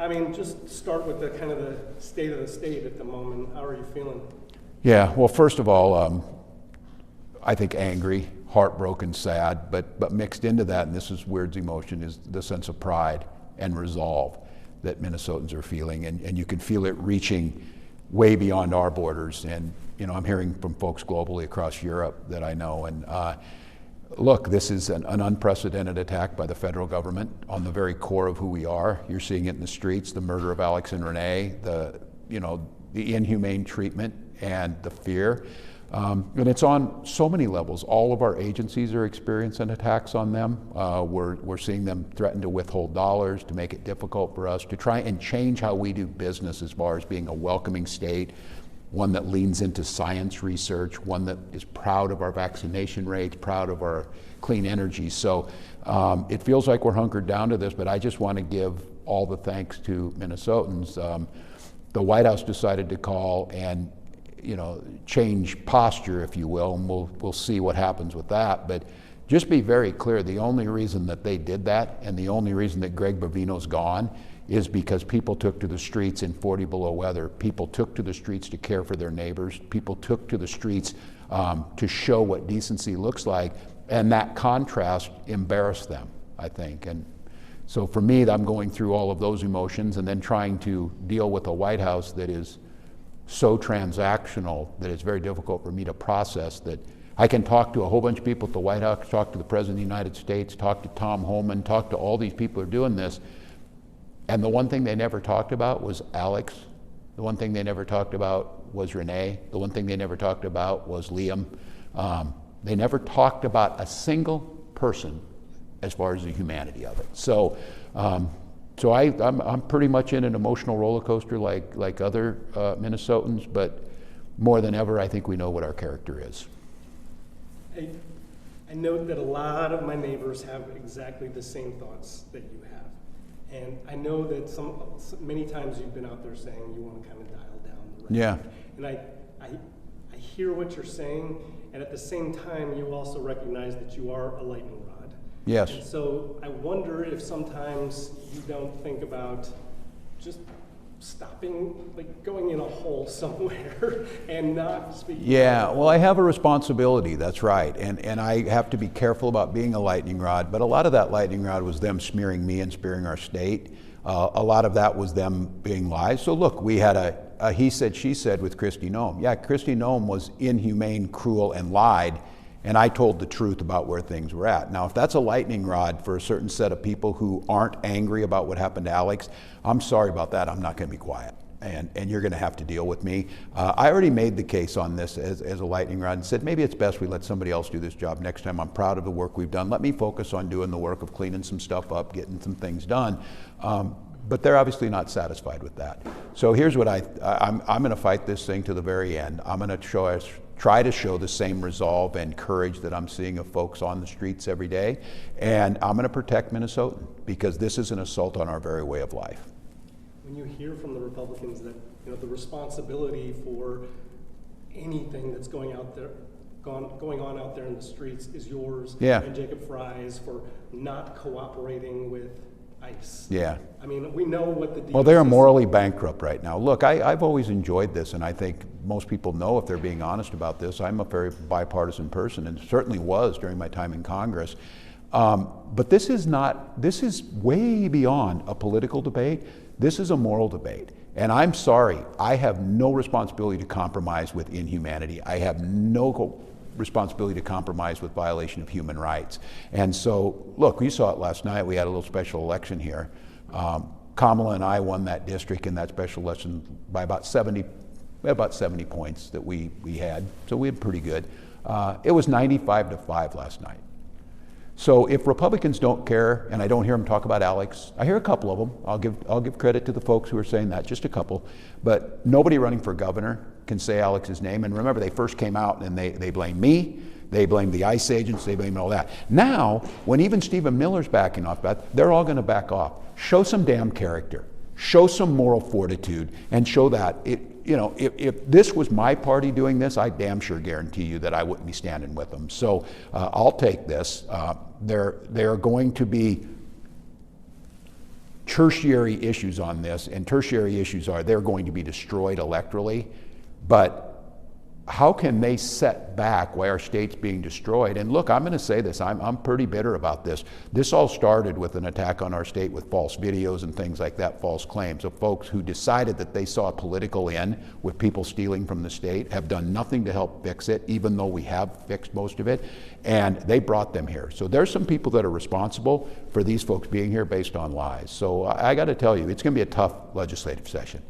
I mean, just start with the kind of the state of the state at the moment. How are you feeling? Yeah, well, first of all, I think angry, heartbroken, sad, but mixed into that, and this is Weird's emotion, is the sense of pride and resolve that Minnesotans are feeling, and you can feel it reaching way beyond our borders. And I'm hearing from folks globally across Europe that I know. And look, this is an unprecedented attack by the federal government on the very core of who we are. You're seeing it in the streets, the murder of Alex and Renee, the inhumane treatment and the fear. And it's on so many levels. All of our agencies are experiencing attacks on them. We're seeing them threaten to withhold dollars, to make it difficult for us, to try and change how we do business as far as being a welcoming state, one that leans into science research, one that is proud of our vaccination rates, proud of our clean energy. So it feels like we're hunkered down to this, but I just want to give all the thanks to Minnesotans. The White House decided to call and change posture, if you will, and we'll see what happens with that. But just be very clear, the only reason that they did that and the only reason that Greg Bovino's gone is because people took to the streets in 40 below weather. People took to the streets to care for their neighbors. People took to the streets to show what decency looks like, and that contrast embarrassed them, I think. And so for me, I'm going through all of those emotions and then trying to deal with a White House that is so transactional that it's very difficult for me to process that. I can talk to a whole bunch of people at the White House, talk to the President of the United States, talk to Tom Homan, talk to all these people who are doing this, and the one thing they never talked about was Alex. The one thing they never talked about was Renee. The one thing they never talked about was Liam. They never talked about a single person as far as the humanity of it. So I'm pretty much in an emotional roller coaster like other Minnesotans, but more than ever, I think we know what our character is. I note that a lot of my neighbors have exactly the same thoughts that you have. And I know that many times you've been out there saying you want to kind of dial down the rhetoric. Yeah. And I hear what you're saying, and at the same time, you also recognize that you are a lightning rod. Yes. And so I wonder if sometimes you don't think about just stopping, like going in a hole somewhere and not speaking. Yeah, well, I have a responsibility, that's right. And I have to be careful about being a lightning rod, but a lot of that lightning rod was them smearing me and smearing our state. A lot of that was them being lies. So look, we had a he said, she said with Kristi Noem. Yeah, Kristi Noem was inhumane, cruel, and lied, and I told the truth about where things were at. Now, if that's a lightning rod for a certain set of people who aren't angry about what happened to Alex, I'm sorry about that. I'm not going to be quiet, and you're going to have to deal with me. I already made the case on this as a lightning rod and said maybe it's best we let somebody else do this job next time. I'm proud of the work we've done. Let me focus on doing the work of cleaning some stuff up, getting some things done. But they're obviously not satisfied with that. So here's what I'm going to fight this thing to the very end. I'm going to try to show the same resolve and courage that I'm seeing of folks on the streets every day. And I'm going to protect Minnesotan because this is an assault on our very way of life. When you hear from the Republicans that the responsibility for anything that's going on out there in the streets is yours, yeah, and Jacob Fry's for not cooperating with ICE. Yeah. I mean, we know what the deal is. Well, they're morally bankrupt right now. Look, I've always enjoyed this, and I think most people know if they're being honest about this. I'm a very bipartisan person, and certainly was during my time in Congress. But this is way beyond a political debate. This is a moral debate. And I'm sorry, I have no responsibility to compromise with inhumanity. I have no responsibility to compromise with violation of human rights. And so, look, we saw it last night. We had a little special election here. Kamala and I won that district in that special election by about 70 points that we had. So we had pretty good. It was 95-5 last night. So if Republicans don't care, and I don't hear them talk about Alex, I hear a couple of them. I'll give credit to the folks who are saying that, just a couple. But nobody running for governor can say Alex's name. And remember, they first came out and they blamed me, they blamed the ICE agents, they blamed all that. Now, when even Stephen Miller's backing off that, they're all going to back off. Show some damn character, show some moral fortitude, and show that if this was my party doing this, I damn sure guarantee you that I wouldn't be standing with them. So I'll take this. They're going to be tertiary issues on this, and tertiary issues are they're going to be destroyed electorally, but how can they set back why our state's being destroyed? And look, I'm going to say this, I'm pretty bitter about this. This all started with an attack on our state with false videos and things like that, false claims of folks who decided that they saw a political end with people stealing from the state, have done nothing to help fix it, even though we have fixed most of it, and they brought them here. So there's some people that are responsible for these folks being here based on lies. So I got to tell you, it's going to be a tough legislative session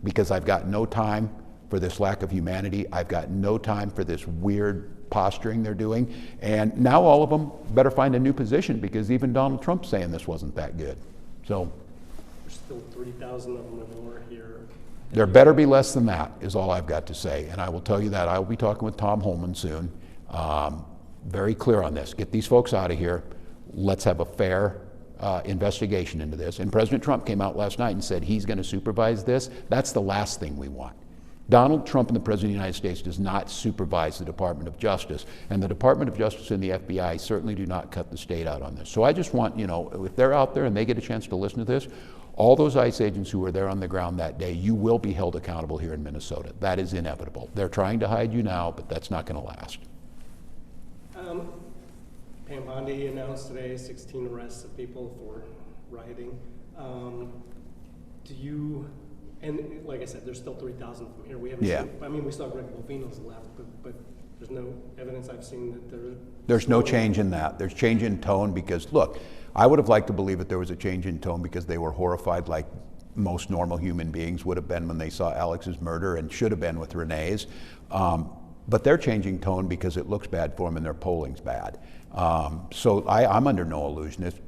because I've got no time for this lack of humanity. I've got no time for this weird posturing they're doing. And now all of them better find a new position because even Donald Trump's saying this wasn't that good. So there's still 3,000 of them or more here. There better be less than that is all I've got to say. And I will tell you that I will be talking with Tom Holman soon. Very clear on this. Get these folks out of here. Let's have a fair investigation into this. And President Trump came out last night and said he's going to supervise this. That's the last thing we want. Donald Trump and the President of the United States does not supervise the Department of Justice, and the Department of Justice and the FBI certainly do not cut the state out on this. So I just want, if they're out there and they get a chance to listen to this, all those ICE agents who were there on the ground that day, you will be held accountable here in Minnesota. That is inevitable. They're trying to hide you now, but that's not going to last. Pam Bondi announced today 16 arrests of people for rioting. And like I said, there's still 3,000 from here. We haven't seen, we saw Greg Bovino's left, but there's no evidence I've seen that there's no change in that. There's change in tone because, look, I would have liked to believe that there was a change in tone because they were horrified like most normal human beings would have been when they saw Alex's murder and should have been with Renee's. But they're changing tone because it looks bad for them and their polling's bad. So I'm under no illusion. If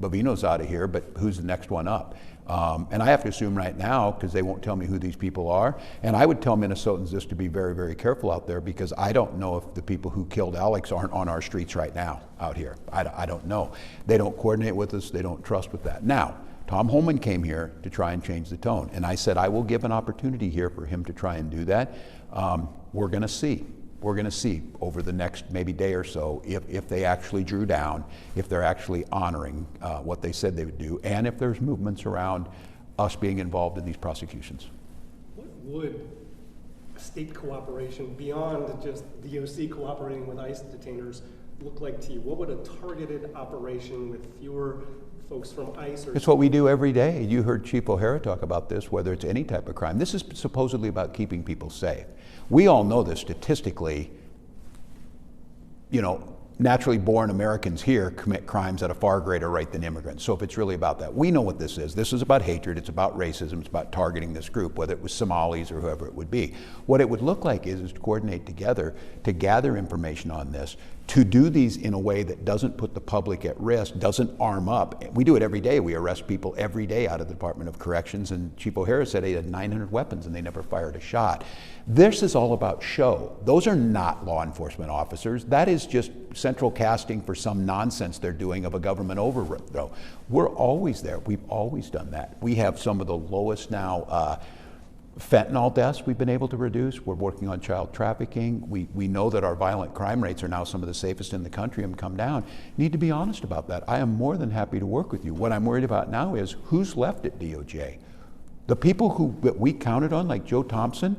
Bovino's out of here, but who's the next one up? And I have to assume right now, because they won't tell me who these people are, and I would tell Minnesotans this to be very, very careful out there because I don't know if the people who killed Alex aren't on our streets right now out here. I don't know. They don't coordinate with us. They don't trust with that. Now, Tom Holman came here to try and change the tone, and I said I will give an opportunity here for him to try and do that. We're going to see. We're going to see over the next maybe day or so if they actually drew down, if they're actually honoring what they said they would do, and if there's movements around us being involved in these prosecutions. What would state cooperation beyond just DOC cooperating with ICE detainers look like to you? What would a targeted operation with fewer folks from ICE? It's what we do every day. You heard Chief O'Hara talk about this, whether it's any type of crime. This is supposedly about keeping people safe. We all know this statistically. Naturally born Americans here commit crimes at a far greater rate than immigrants. So if it's really about that, we know what this is. This is about hatred, it's about racism, it's about targeting this group, whether it was Somalis or whoever it would be. What it would look like is to coordinate together to gather information on this, to do these in a way that doesn't put the public at risk, doesn't arm up. We do it every day. We arrest people every day out of the Department of Corrections, and Chief O'Hara said he had 900 weapons and they never fired a shot. This is all about show. Those are not law enforcement officers. That is just central casting for some nonsense they're doing of a government overthrow. We're always there. We've always done that. We have some of the lowest now fentanyl deaths we've been able to reduce. We're working on child trafficking. We know that our violent crime rates are now some of the safest in the country and come down. Need to be honest about that. I am more than happy to work with you. What I'm worried about now is who's left at DOJ. The people that we counted on, like Joe Thompson,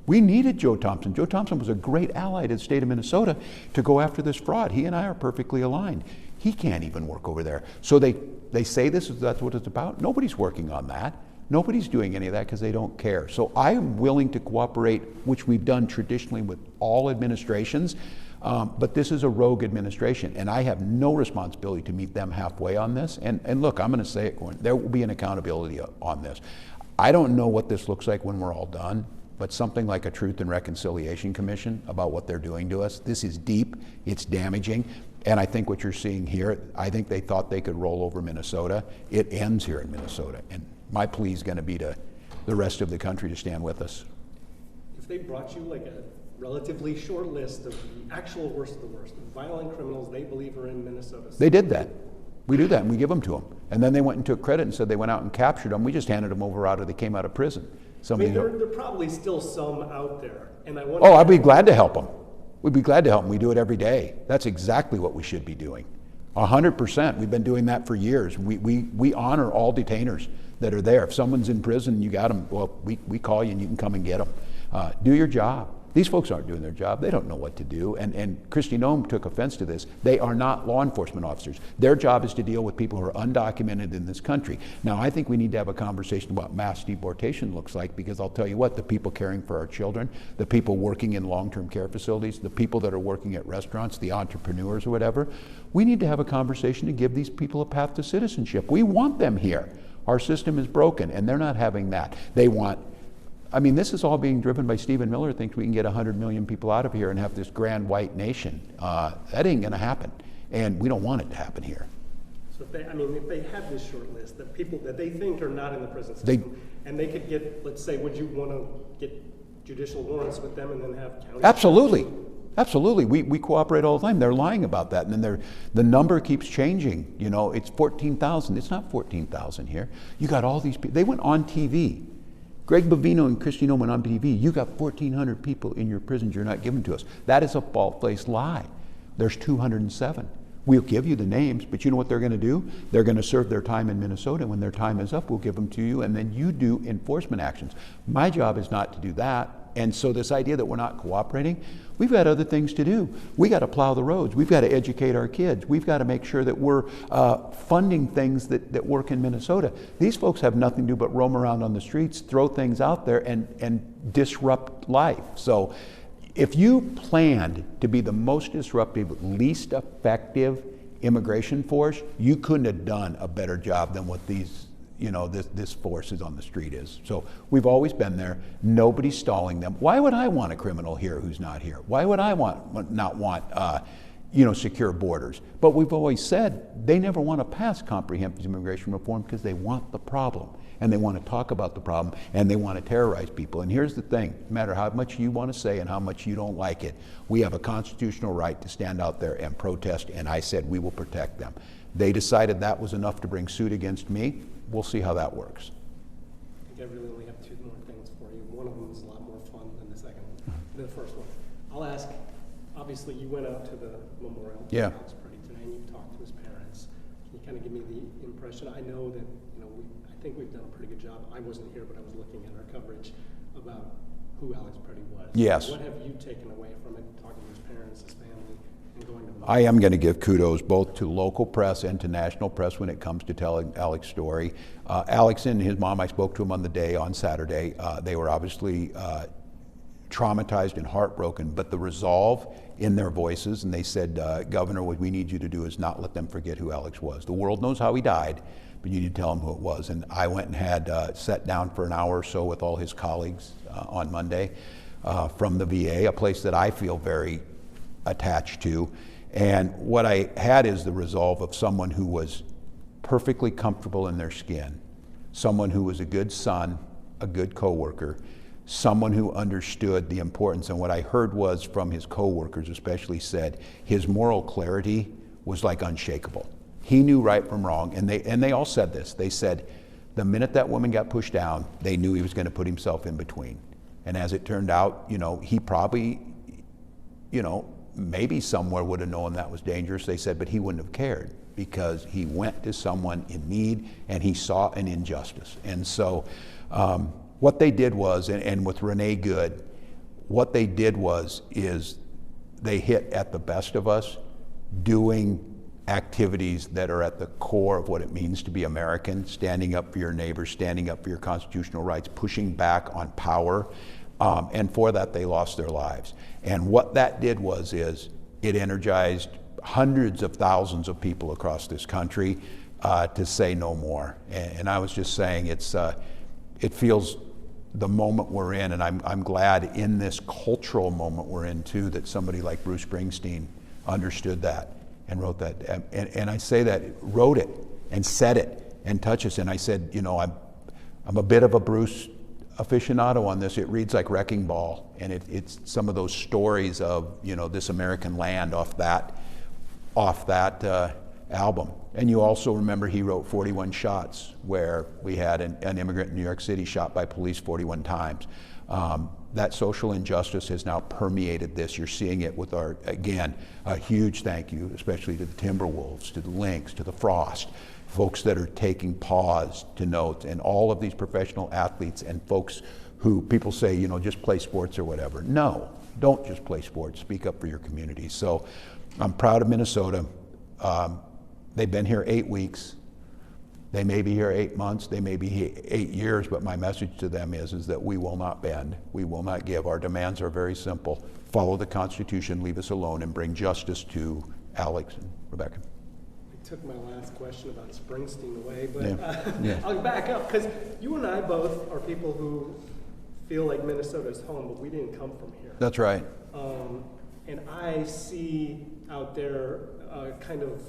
we needed Joe Thompson. Joe Thompson was a great ally to the state of Minnesota to go after this fraud. He and I are perfectly aligned. He can't even work over there. So they say that's what it's about. Nobody's working on that. Nobody's doing any of that because they don't care. So I am willing to cooperate, which we've done traditionally with all administrations, but this is a rogue administration, and I have no responsibility to meet them halfway on this. And look, I'm going to say it, Corin, there will be an accountability on this. I don't know what this looks like when we're all done, but something like a Truth and Reconciliation Commission about what they're doing to us. This is deep, it's damaging, and I think what you're seeing here, I think they thought they could roll over Minnesota. It ends here in Minnesota, and my plea is going to be to the rest of the country to stand with us. If they brought you like a relatively short list of the actual worst of the worst, violent criminals they believe are in Minnesota. They did that. We do that, and we give them to them. And then they went and took credit and said they went out and captured them. We just handed them over out, or they came out of prison. There are probably still some out there, and I wonder. I'd be glad to help them. We'd be glad to help them. We do it every day. That's exactly what we should be doing. 100%. We've been doing that for years. We honor all detainers that are there. If someone's in prison, you got them, well, we call you and you can come and get them. Do your job. These folks aren't doing their job. They don't know what to do. And Kristi Noem took offense to this. They are not law enforcement officers. Their job is to deal with people who are undocumented in this country. Now, I think we need to have a conversation about mass deportation looks like, because I'll tell you what, the people caring for our children, the people working in long-term care facilities, the people that are working at restaurants, the entrepreneurs or whatever, we need to have a conversation to give these people a path to citizenship. We want them here. Our system is broken, and they're not having that. They want, I mean, this is all being driven by Stephen Miller, thinks we can get 100 million people out of here and have this grand white nation. That ain't gonna happen, and we don't want it to happen here. So if they have this short list of people that they think are not in the prison system, and they could get, let's say, would you want to get judicial warrants with them and then have county? Absolutely. Absolutely. We cooperate all the time. They're lying about that. And then the number keeps changing. You know, it's 14,000. It's not 14,000 here. You got all these people. They went on TV. Greg Bovino and Kristi Noem went on TV. You got 1,400 people in your prisons you're not giving to us. That is a bald-faced lie. There's 207. We'll give you the names, but you know what they're going to do? They're going to serve their time in Minnesota. When their time is up, we'll give them to you, and then you do enforcement actions. My job is not to do that. And so this idea that we're not cooperating, we've got other things to do. We got to plow the roads. We've got to educate our kids. We've got to make sure that we're funding things that work in Minnesota. These folks have nothing to do but roam around on the streets, throw things out there, and disrupt life. So if you planned to be the most disruptive, least effective immigration force, you couldn't have done a better job than what these, you know, this force is on the street is. So we've always been there. Nobody's stalling them. Why would I want a criminal here who's not here? Why would I not want secure borders? But we've always said they never want to pass comprehensive immigration reform because they want the problem, and they want to talk about the problem, and they want to terrorize people. And here's the thing, no matter how much you want to say and how much you don't like it, we have a constitutional right to stand out there and protest, and I said we will protect them. They decided that was enough to bring suit against me. We'll see how that works. I think I really only have two more things for you. One of them is a lot more fun than the second one, the first one. I'll ask, obviously you went out to the memorial to Alex Purdy today and you talked to his parents. Can you kind of give me the impression? I know that, I think we've done a pretty good job. I wasn't here, but I was looking at our coverage about who Alex Purdy was. Yes. What have you taken away from it, talking to his parents, his family, and going to the I am going to give kudos both to local press and to national press when it comes to telling Alex's story. Alex and his mom, I spoke to him on Saturday. They were obviously traumatized and heartbroken, but the resolve in their voices, and they said, Governor, what we need you to do is not let them forget who Alex was. The world knows how he died, but you need to tell them who it was. And I went and had sat down for an hour or so with all his colleagues on Monday from the VA, a place that I feel very attached to. And what I had is the resolve of someone who was perfectly comfortable in their skin, someone who was a good son, a good coworker, someone who understood the importance. And what I heard was from his coworkers especially said his moral clarity was like unshakable. He knew right from wrong, and they all said this. They said the minute that woman got pushed down, they knew he was going to put himself in between. And as it turned out, he probably, maybe somewhere would have known that was dangerous, they said, but he wouldn't have cared because he went to someone in need and he saw an injustice. And so what they did was, and with Renee Good, what they did is they hit at the best of us doing activities that are at the core of what it means to be American, standing up for your neighbors, standing up for your constitutional rights, pushing back on power. And for that, they lost their lives. And what that did is it energized hundreds of thousands of people across this country to say no more. And I was just saying, it feels the moment we're in, and I'm glad in this cultural moment we're in too, that somebody like Bruce Springsteen understood that and wrote that. And I say that, wrote it and said it and touched us. And I said, I'm a bit of a Bruce aficionado on this. It reads like Wrecking Ball, and it's some of those stories of this American land off that album. And you also remember he wrote 41 Shots, where we had an immigrant in New York City shot by police 41 times. That social injustice has now permeated this. You're seeing it with our, again, a huge thank you, especially to the Timberwolves, to the Lynx, to the Frost, folks that are taking pause to note, and all of these professional athletes and folks who people say, you know, just play sports or whatever. No, don't just play sports. Speak up for your community. So I'm proud of Minnesota. They've been here 8 weeks. They may be here 8 months, they may be here 8 years, but my message to them is that we will not bend, we will not give. Our demands are very simple. Follow the Constitution, leave us alone, and bring justice to Alex and Rebecca. I took my last question about Springsteen away, but Yeah. I'll back up, because you and I both are people who feel like Minnesota's home, but we didn't come from here. That's right. And I see out there a kind of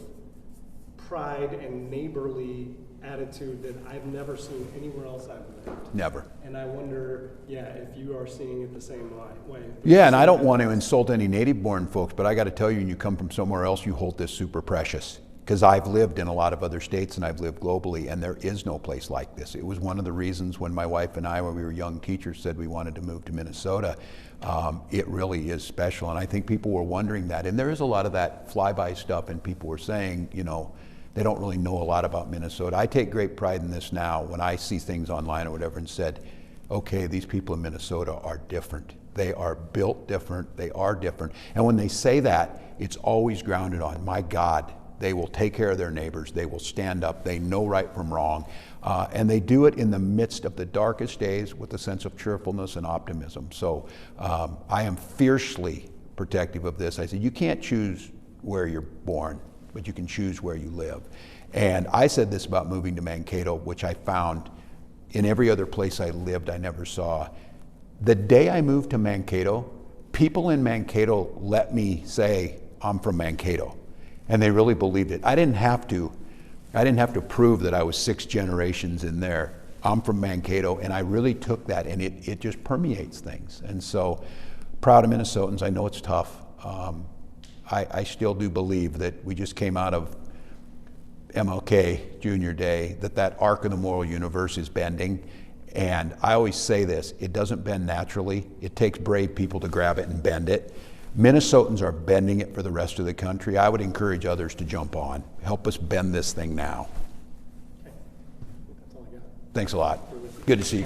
pride and neighborly attitude that I've never seen anywhere else I've lived. Never. And I wonder, if you are seeing it the same way. Yeah, and I don't want to insult any native-born folks, but I got to tell you, when you come from somewhere else, you hold this super precious. Because I've lived in a lot of other states and I've lived globally, and there is no place like this. It was one of the reasons when my wife and I, when we were young teachers, said we wanted to move to Minnesota. It really is special, and I think people were wondering that. And there is a lot of that flyby stuff, and people were saying, you know, they don't really know a lot about Minnesota. I take great pride in this now when I see things online or whatever and said, okay, these people in Minnesota are different. They are built different, they are different. And when they say that, it's always grounded on, my God, they will take care of their neighbors, they will stand up, they know right from wrong, and they do it in the midst of the darkest days with a sense of cheerfulness and optimism. So I am fiercely protective of this. I said, you can't choose where you're born, but you can choose where you live. And I said this about moving to Mankato, which I found in every other place I lived I never saw. The day I moved to Mankato, people in Mankato let me say, I'm from Mankato. And they really believed it. I didn't have to prove that I was 6 generations in there. I'm from Mankato, and I really took that, and it just permeates things. And so, proud of Minnesotans. I know it's tough. I still do believe that we just came out of MLK Junior Day, that arc of the moral universe is bending. And I always say this, it doesn't bend naturally. It takes brave people to grab it and bend it. Minnesotans are bending it for the rest of the country. I would encourage others to jump on. Help us bend this thing now. Okay. That's all I got. Thanks a lot. Good to see you.